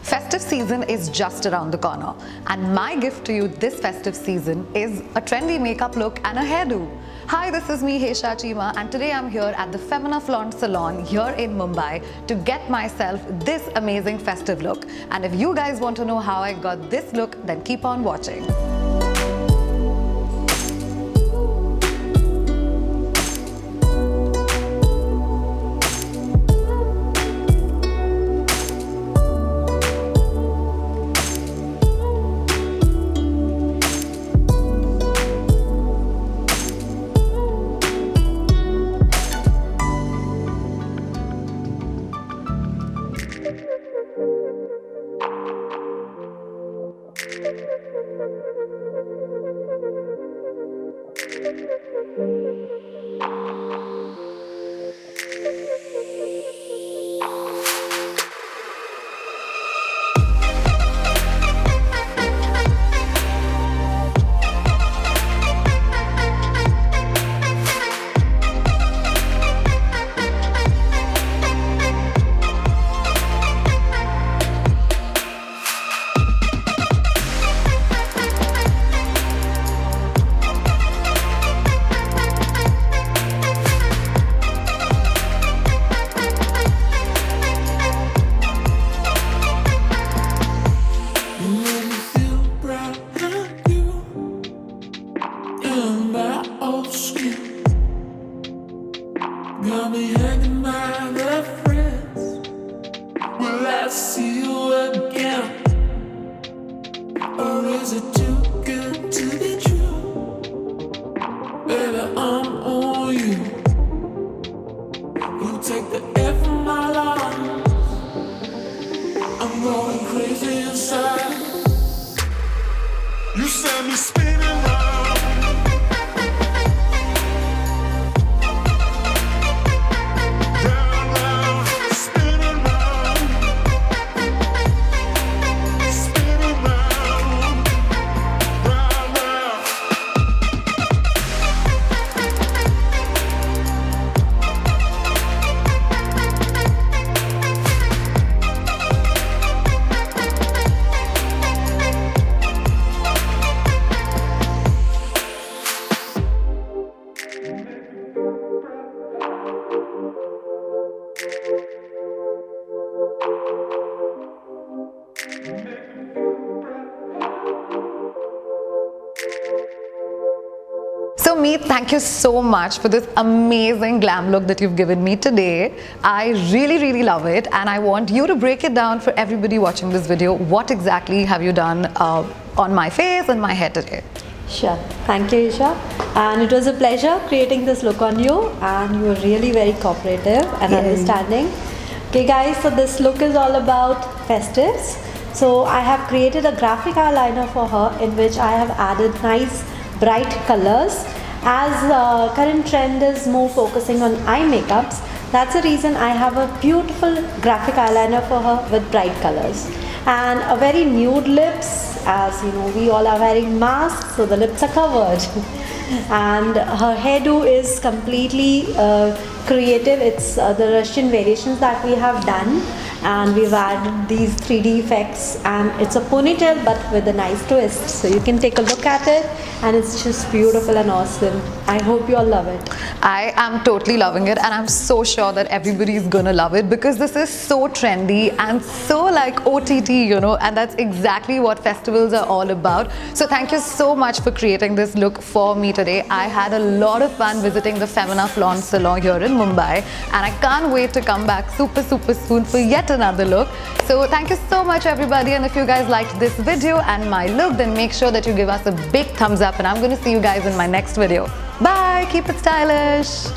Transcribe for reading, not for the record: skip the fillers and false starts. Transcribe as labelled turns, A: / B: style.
A: Festive season is just around the corner, and my gift to you this festive season is a trendy makeup look and a hairdo. Hi, this is me, Heisha Chima, and today I'm here at the Femina Flaunt salon here in Mumbai to get myself this amazing festive look. And if you guys want to know how I got this look, then keep on watching. So Meet, thank you so much for this amazing glam look that you've given me today. I really love it, and I want you to break it down for everybody watching this video. What exactly have you done on my face and my hair today?
B: Sure. Thank you, Isha. And it was a pleasure creating this look on you, and you were really very cooperative and understanding. Okay guys, so this look is all about festives. So I have created a graphic eyeliner for her in which I have added nice bright colors. As current trend is more focusing on eye makeups, that's the reason I have a beautiful graphic eyeliner for her with bright colors. And a very nude lips, as you know, we all are wearing masks, so the lips are covered. And her hairdo is completely creative. It's the Russian variations that we have done, and we've added these 3D effects, and it's a ponytail but with a nice twist. So you can take a look at it, and it's just beautiful and awesome. I hope you all love it.
A: I am totally loving it, and I'm so sure that everybody's gonna love it because this is so trendy and so like OTT, you know, and that's exactly what festivals are all about. So thank you so much for creating this look for me today. I had a lot of fun visiting the Femina Flaunt salon here in Mumbai, and I can't wait to come back super soon for yet another look. So thank you so much everybody, and if you guys liked this video and my look, then make sure that you give us a big thumbs up, and I'm going to see you guys in my next video. Bye, keep it stylish.